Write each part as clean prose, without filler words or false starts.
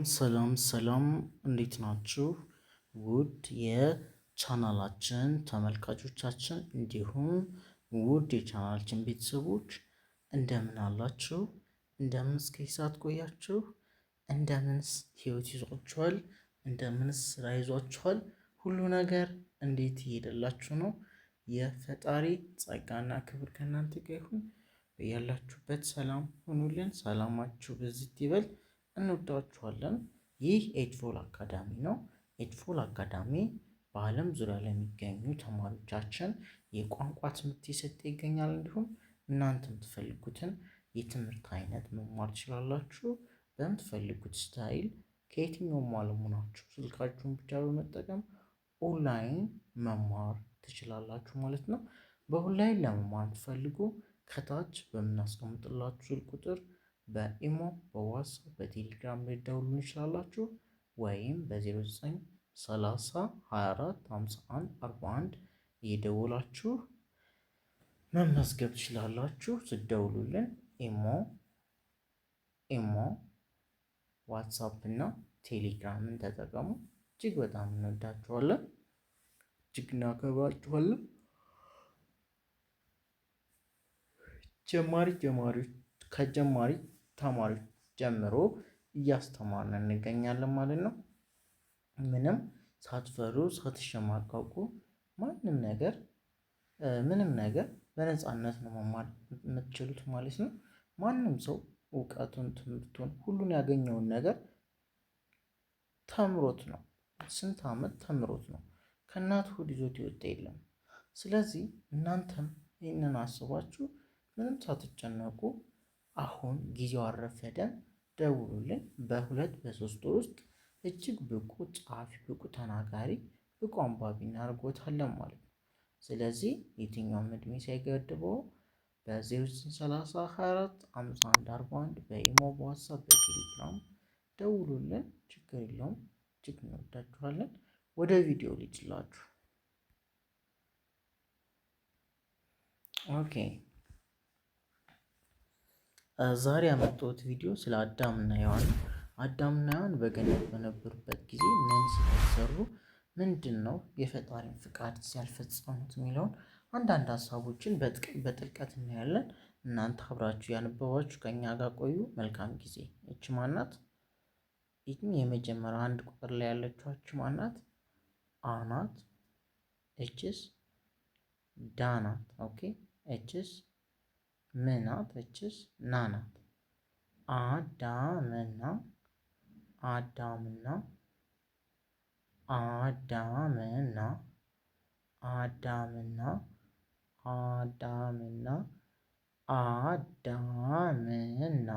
ሰላም እንዴት ናችሁ? ውድ የቻናላችን ተመልካቾቻችን እንዲሁም ውድ የቻናላችን ቤተሰቦች እንደምን አላችሁ? እንደምን እስከ ሰዓት ቆያችሁ? እንደምንስ ህይወት ይዟችኋል? እንደምንስ ስራ ይዟችኋል? ሁሉ ነገር እንዴት እየሄደላችሁ ነው? የፈጣሪ ጸጋና ክብር ከእናንተ ጋር ይሁን። ያላችሁበት ሰላም ሁኑልን። ሰላማችሁ ብዝት ይበል። እንወዳችኋለን። ይህ ኤጅፎል አካዳሚ ነው። ኤጅፎል አካዳሚ በዓለም ዙሪያ ለሚገኙ ተማሪዎቻችን የቋንቋ ትምህርት እየሰጠ ይገኛል። እንዲሁም እናንተ የምትፈልጉትን የትምህርት አይነት መማር ትችላላችሁ። በምትፈልጉት ስታይል ከየትኛውም ዓለም ሆናችሁ ስልካችሁን ብቻ በመጠቀም ኦንላይን መማር ትችላላችሁ ማለት ነው። በኦንላይን ለመማር ትፈልጉ ከታች በምናስቀምጥላችሁ ስልክ ቁጥር በኢሞ፣ በዋትስአፕ፣ በቴሌግራም ልትደውሉን ትችላላችሁ። ወይም በ0930 24 51 41 እየደወላችሁ መመዝገብ ትችላላችሁ። ስትደውሉልን ኢሞ፣ ዋትስአፕ እና ቴሌግራምን ተጠቀሙ። እጅግ በጣም እንወዳችኋለን፣ እጅግ እናከብራችኋለን። ከጀማሪ ተማሪዎች ጀምሮ እያስተማርን እንገኛለን ማለት ነው። ምንም ሳትፈሩ ሳትሸማቀቁ ምንም ነገር በነፃነት ነው መማር የምትችሉት ማለት ነው። ማንም ሰው እውቀቱን፣ ትምህርቱን፣ ሁሉን ያገኘውን ነገር ተምሮት ነው። ስንት ዓመት ተምሮት ነው። ከእናት ሆድ ይዞት የወጣ የለም። ስለዚህ እናንተም ይህንን አስባችሁ ምንም ሳትጨነቁ አሁን ጊዜው አልረፈደም፣ ደውሉልን። በ2-3 ወር ውስጥ እጅግ ብቁ ጸሐፊ፣ ብቁ ተናጋሪ፣ ብቁ አንባቢ እናደርጎታለን ማለት ነው። ስለዚህ የትኛውም እድሜ ሳይገድበው በ0930 24 51 41 በኢሞ፣ በዋትስአፕ፣ በቴሌግራም ደውሉልን። ችግር የለውም። እጅግ እንወዳችኋለን። ወደ ቪዲዮ ልጅላችሁ። ኦኬ፣ ዛሬ ያመጣሁት ቪዲዮ ስለ አዳምና ሔዋን። አዳምና ሔዋን በገነት በነበሩበት ጊዜ ምን ስለሰሩ፣ ምንድን ነው የፈጣሪን ፍቃድ ሲያልፈጸሙት የሚለውን አንዳንድ ሀሳቦችን በጥልቀት እናያለን። እናንተ አብራችሁ ያነበባችሁ ከኛ ጋር ቆዩ። መልካም ጊዜ። እች ማናት? ይህም የመጀመሪያ 1 ቁጥር ላይ ያለችው ማናት? አናት። እችስ ዳናት። ኦኬ። እችስ ምናት? እችስ ናናት። አዳምና አዳምና አዳምና አዳምና አዳምና አዳምና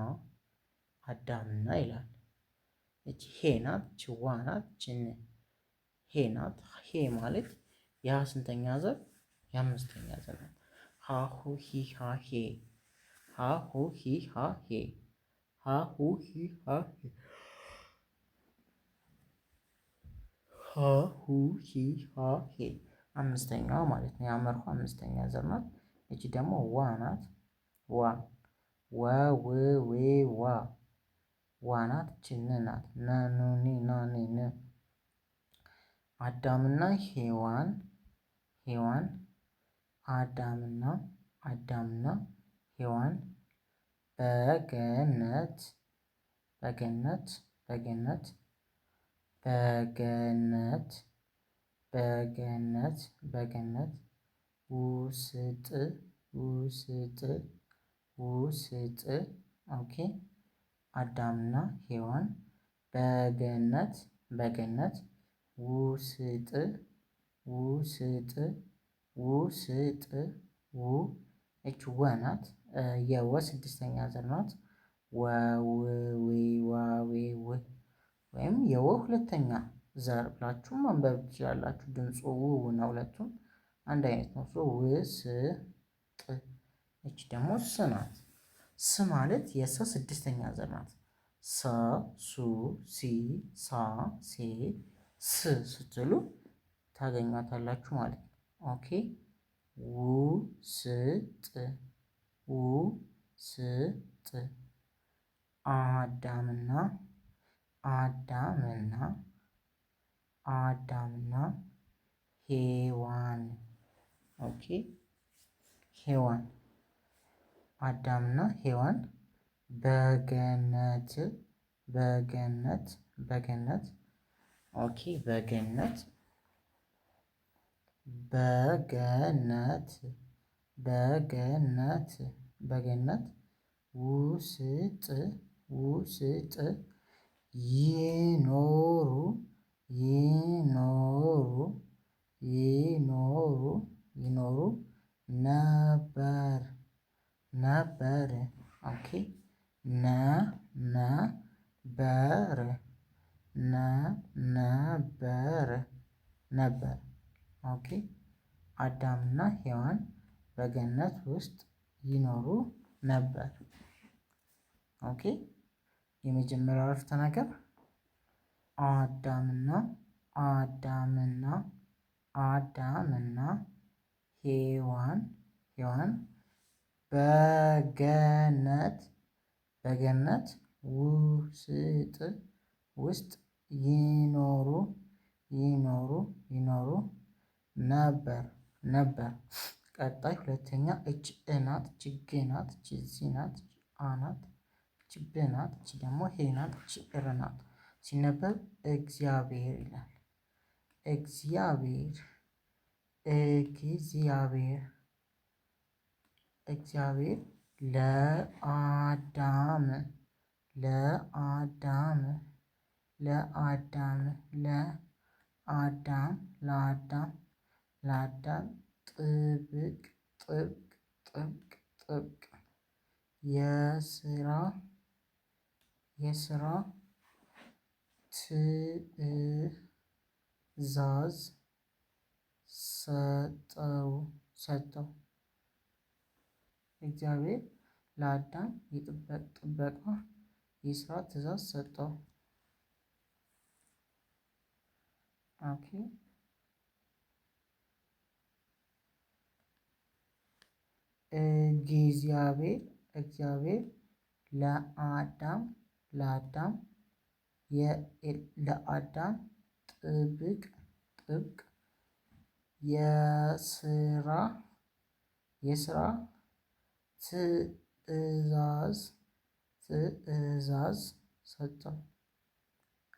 አዳምና ይላል። እቺ ሄ ናት። እቺ ዋ ናት። እቺ ሄ ናት። ሄ ማለት የስንተኛ ዘር? የ5ኛ ዘር ናት። ሃሁ ሂ ሃ ሄ ሃሁ ሂ ሃ ሄ ሃሁ ሂ ሃ ሄ ሃሁ ሂ ሃ ሄ 5ኛዋ ማለት ነው። ያመርሁ 5ኛ ዘር ናት። እቺ ደግሞ ዋ ናት። ዋ ወ ው ዌ ዋ ዋ ናት። እቺ ን ናት። ነ ኑ ኒ ና ኒ ን አዳምና ሔዋን አዳምና ሔዋን በገነት ውስጥ ኦኬ። አዳምና ሔዋን በገነት ውስጥ እች ወ ናት። የወ 6ኛ ዘር ናት። ወ ው ዌ ዋ ዌ ው ወይም የወ 2ኛ ዘር ብላችሁ ማንበብ ትችላላችሁ። ድምፁ ው እና ሁለቱም አንድ አይነት ነው። ውስጥ እች ደግሞ ስ ናት። ስ ማለት የሰ 6ኛ ዘር ናት። ሰ ሱ ሲ ሳ ሴ ስ ስትሉ ታገኟታላችሁ ማለት ነው። ኦኬ። ውስጥ አዳምና አዳምና አዳምና ሔዋን። ኦኬ ሔዋን አዳምና ሔዋን በገነት በገነት በገነት ኦኬ በገነት በገነት በገነት በገነት ውስጥ ውስጥ ይኖሩ ይኖሩ ይኖሩ ይኖሩ ነበር ነበር። ኦኬ ነበር ነበር ነበር። ኦኬ አዳምና ሔዋን በገነት ውስጥ ይኖሩ ነበር። ኦኬ የመጀመሪያው አረፍተ ነገር አዳምና አዳምና አዳምና ሔዋን ሔዋን በገነት በገነት ውስጥ ይኖሩ ይኖሩ ይኖሩ ነበር ነበር። ቀጣይ ሁለተኛ እች እናት እች ግ ናት እች ዚ ናት እች አ ናት እች ብ ናት እች ደግሞ ሄ ናት እች ር ናት። ሲነበብ እግዚአብሔር ይላል። እግዚአብሔር እግዚአብሔር እግዚአብሔር ለአዳም ለአዳም ለአዳም ለአዳም ለአዳም ለአዳም ጥብቅ ጥብቅ ጥብቅ ጥብቅ የስራ ትእዛዝ ሰጠው። እግዚአብሔር ለአዳም ጥበቃ የስራ ትእዛዝ ሰጠው። ኦኬ እግዚአብሔር ለአዳም ለአዳም ጥብቅ የስራ ትእዛዝ ሰጠው።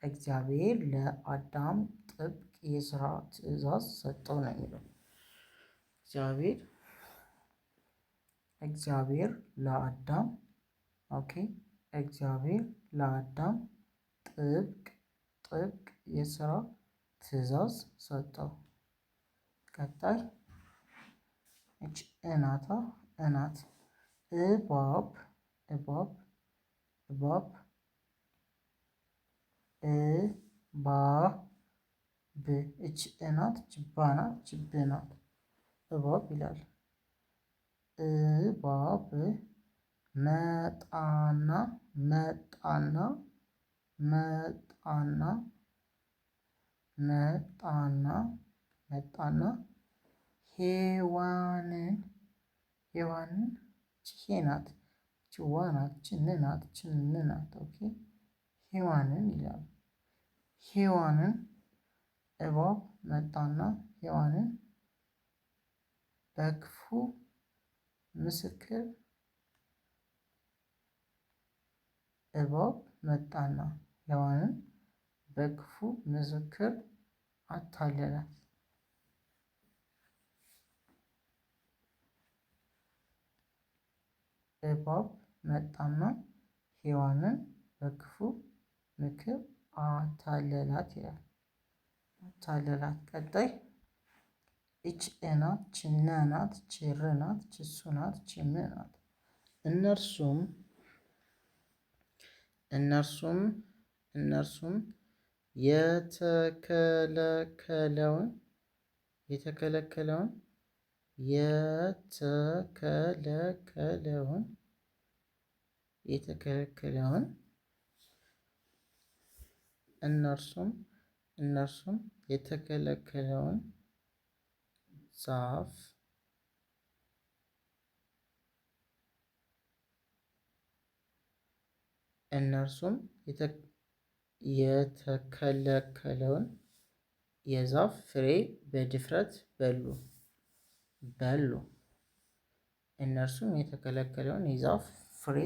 እግዚአብሔር ለአዳም ጥብቅ የስራ ትእዛዝ ሰጠው ነው የሚለው። እግዚአብሔር ለአዳም ኦኬ እግዚአብሔር ለአዳም ጥብቅ የስራ ትእዛዝ ሰጠው። ቀጣይ እች እናት እባብ እች እናት እች ባ ናት እች ብ ናት እባብ ይላል። እባብ መጣና ሔዋንን እች ሄ ናት እች ዋ ናት እች ን ናት እች ን ናት ኦኬ ሔዋንን ይላል። ሔዋንን እባብ መጣና ሔዋንን በክፉ ምስክር እባብ መጣና ሔዋንን በክፉ ምስክር አታለላት። እባብ መጣና ሔዋንን በክፉ ምክር አታለላት ይላል። አታለላት። ቀጣይ እች እ ናት እች ነ ናት እች ር ናት እች ሱ ናት እች ም ናት። እነርሱም የተከለከለውን እነርሱም የተከለከለውን ዛፍ የተከለከለውን የዛፍ ፍሬ በድፍረት በሉ በሉ። እነርሱም የተከለከለውን የዛፍ ፍሬ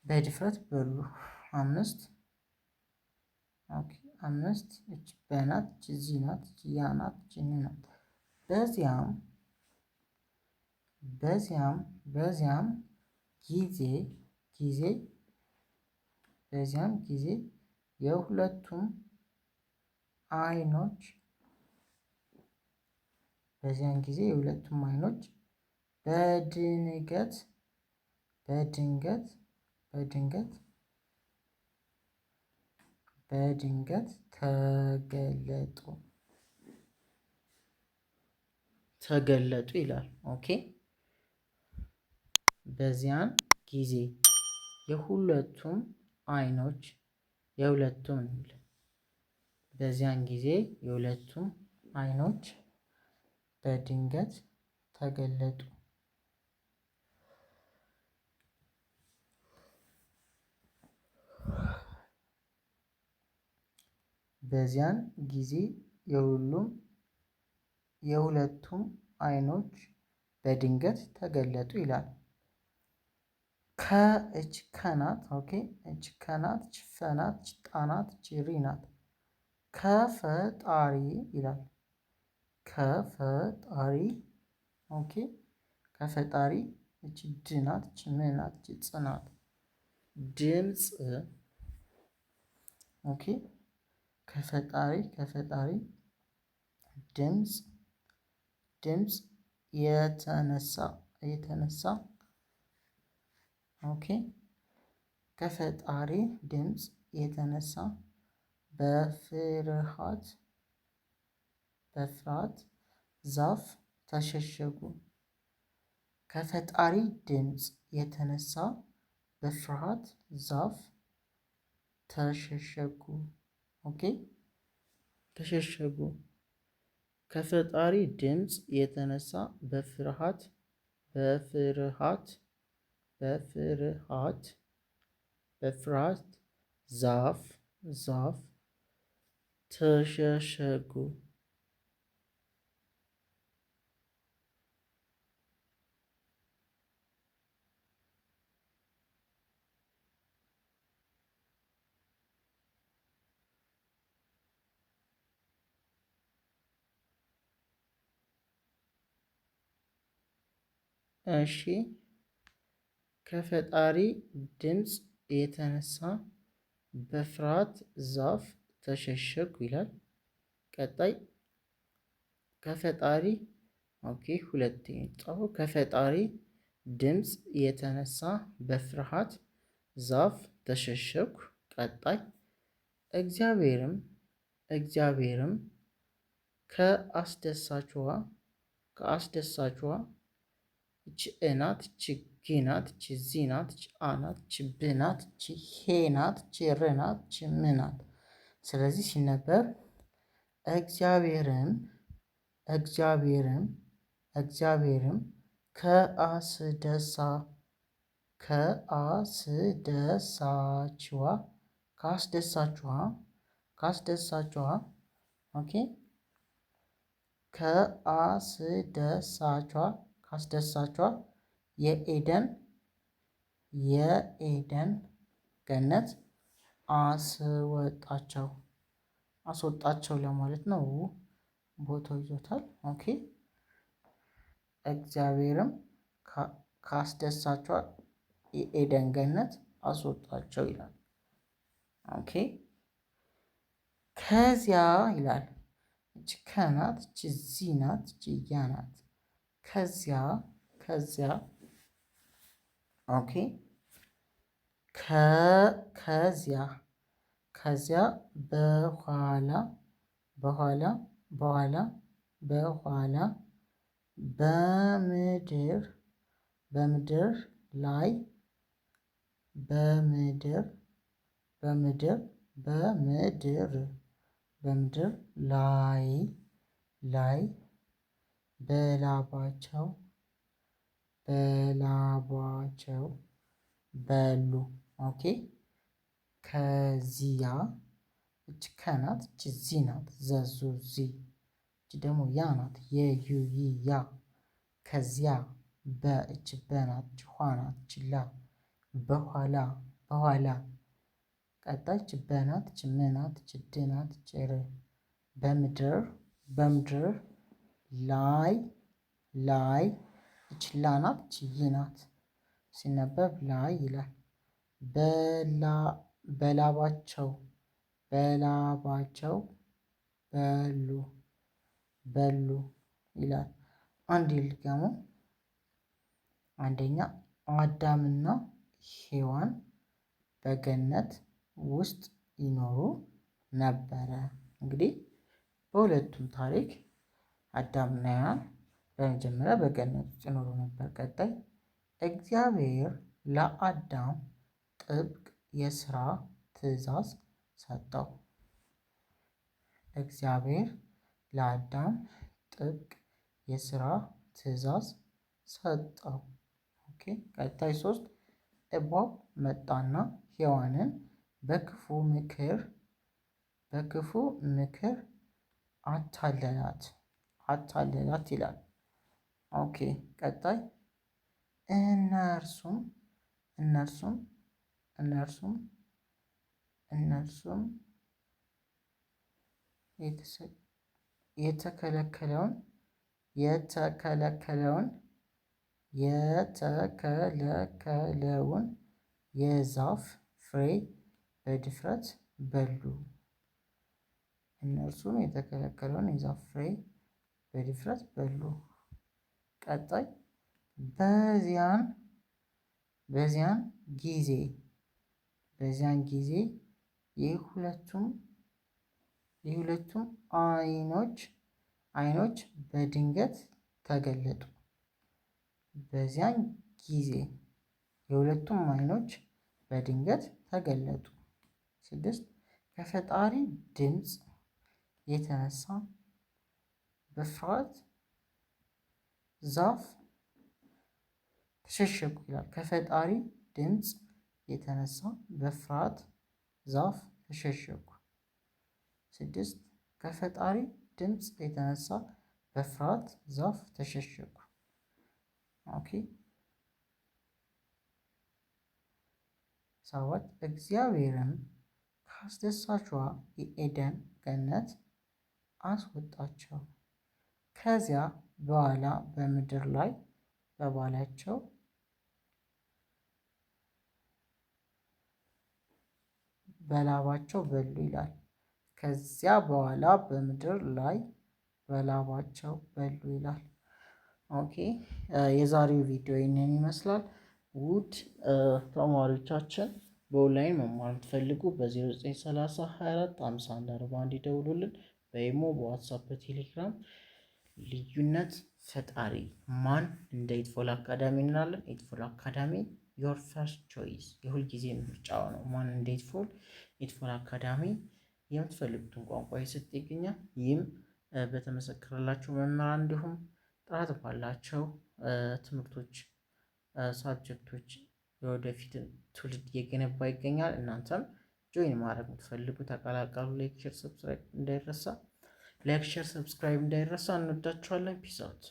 በድፍረት በሉ። አምስት አምስት እች በናት እች ዚ ናት እች ያ ናት እች ን ናት። በዚያም ጊዜ ጊዜ በዚያም ጊዜ የሁለቱም አይኖች በድንገት ተገለጡ ይላል። ኦኬ በዚያን ጊዜ የሁለቱም አይኖች በዚያን ጊዜ የሁለቱም አይኖች በድንገት ተገለጡ። በዚያን ጊዜ የሁለቱም አይኖች በድንገት ተገለጡ ይላል። ከእች ከናት ኦኬ እች ከናት እች ፈናት እች ጣናት እች ሪ ናት። ከፈጣሪ ይላል። ከፈጣሪ ኦኬ ከፈጣሪ እች ድ ናት እች ም ናት እች ጽ ናት። ድምጽ ኦኬ ከፈጣሪ ድምጽ የተነሳ ኦኬ ከፈጣሪ ድምጽ የተነሳ በፍርሃት ዛፍ ተሸሸጉ። ከፈጣሪ ድምጽ የተነሳ በፍርሃት ዛፍ ተሸሸጉ። ኦኬ ተሸሸጉ። ከፈጣሪ ድምጽ የተነሳ በፍርሃት ዛፍ ተሸሸጉ። እሺ ከፈጣሪ ድምጽ የተነሳ በፍርሃት ዛፍ ተሸሸጉ ይላል። ቀጣይ ከፈጣሪ ኦኬ ሁለቴ ጻፉ። ከፈጣሪ ድምጽ የተነሳ በፍርሃት ዛፍ ተሸሸጉ። ቀጣይ እግዚአብሔርም ከአስደሳችዋ እች እ ናት እች ግ ናት እች ዚ ናት እች አ ናት እች ብ ናት እች ሄ ናት እች ር ናት እች ም ናት። ስለዚህ ሲነበብ እግዚአብሔርም ካስደሳችዋ ኦኬ ካስደሳቿ የኤደን ገነት አስወጣቸው ለማለት ነው። ቦታው ይዞታል። ኦኬ እግዚአብሔርም ካስደሳቿ የኤደን ገነት አስወጣቸው ይላል። ኦኬ ከዚያ ይላል። እች ከናት እች ዚ ናት እች ያ ናት። ከዚያ ኦኬ ከዚያ በኋላ በምድር ላይ በላባቸው በሉ። ኦኬ ከዚያ እች ከናት እች ዚ ናት ዘዙ ዚ እች ደግሞ ያ ናት የዩ ይ ያ ከዚያ በእች በናት እች ኋ ናት እች ላ በኋላ በኋላ ቀጣይ እች በናት እች ምናት እች ድናት እች ር በምድር በምድር ላይ ላይ እች ላ ናት እች ይ ናት ሲነበብ ላይ ይላል። በላባቸው በላባቸው በሉ በሉ ይላል። አንድ ይልቀሙ አንደኛ አዳምና ሔዋን በገነት ውስጥ ይኖሩ ነበረ። እንግዲህ በሁለቱም ታሪክ አዳምና ሔዋን በመጀመሪያ በገነት ውስጥ ይኖሩ ነበር። ቀጣይ እግዚአብሔር ለአዳም ጥብቅ የሥራ ትእዛዝ ሰጠው። እግዚአብሔር ለአዳም ጥብቅ የሥራ ትእዛዝ ሰጠው። ኦኬ ቀጣይ 3 እባብ መጣና ሔዋንን በክፉ ምክር አታለላት ይላል። ኦኬ ቀጣይ እነርሱም የተከለከለውን የዛፍ ፍሬ በድፍረት በሉ። እነርሱም የተከለከለውን የዛፍ ፍሬ በድፍረት በሉ። ቀጣይ በዚያን ጊዜ የሁለቱም ዓይኖች በድንገት ተገለጡ። በዚያን ጊዜ የሁለቱም ዓይኖች በድንገት ተገለጡ። 6 ከፈጣሪ ድምፅ የተነሳ በፍርሃት ዛፍ ተሸሸጉ ይላል። ከፈጣሪ ድምፅ የተነሳ በፍርሃት ዛፍ ተሸሸጉ። 6 ከፈጣሪ ድምፅ የተነሳ በፍርሃት ዛፍ ተሸሸጉ። ኦኬ 7 እግዚአብሔርም ከአስደሳቿ የኤደን ገነት አስወጣቸው። ከዚያ በኋላ በምድር ላይ በላባቸው በሉ ይላል። ከዚያ በኋላ በምድር ላይ በላባቸው በሉ ይላል። ኦኬ የዛሬው ቪዲዮ ይህንን ይመስላል። ውድ ተማሪዎቻችን በኦንላይን መማር የምትፈልጉ በ0930 24 51 41 ይደውሉልን። በኢሞ በዋትሳፕ በቴሌግራም ልዩነት ፈጣሪ ማን እንደ ኢትፎል አካዳሚ እንላለን። ኢትፎል አካዳሚ ዮር ፈርስት ቾይስ የሁልጊዜ ምርጫው ነው። ማን እንደ ኢትፎል አካዳሚ የምትፈልጉትን ቋንቋ ይሰጥ ይገኛል። ይህም በተመሰከረላቸው መምህራን እንዲሁም ጥራት ባላቸው ትምህርቶች ሳብጀክቶች የወደፊትን ትውልድ እየገነባ ይገኛል። እናንተም ጆይን ማድረግ የምትፈልጉ ተቀላቀሉ። ላይክ ሼር ሰብስክራይብ እንዳይረሳ። እንወዳችኋለን። ፒስ አውት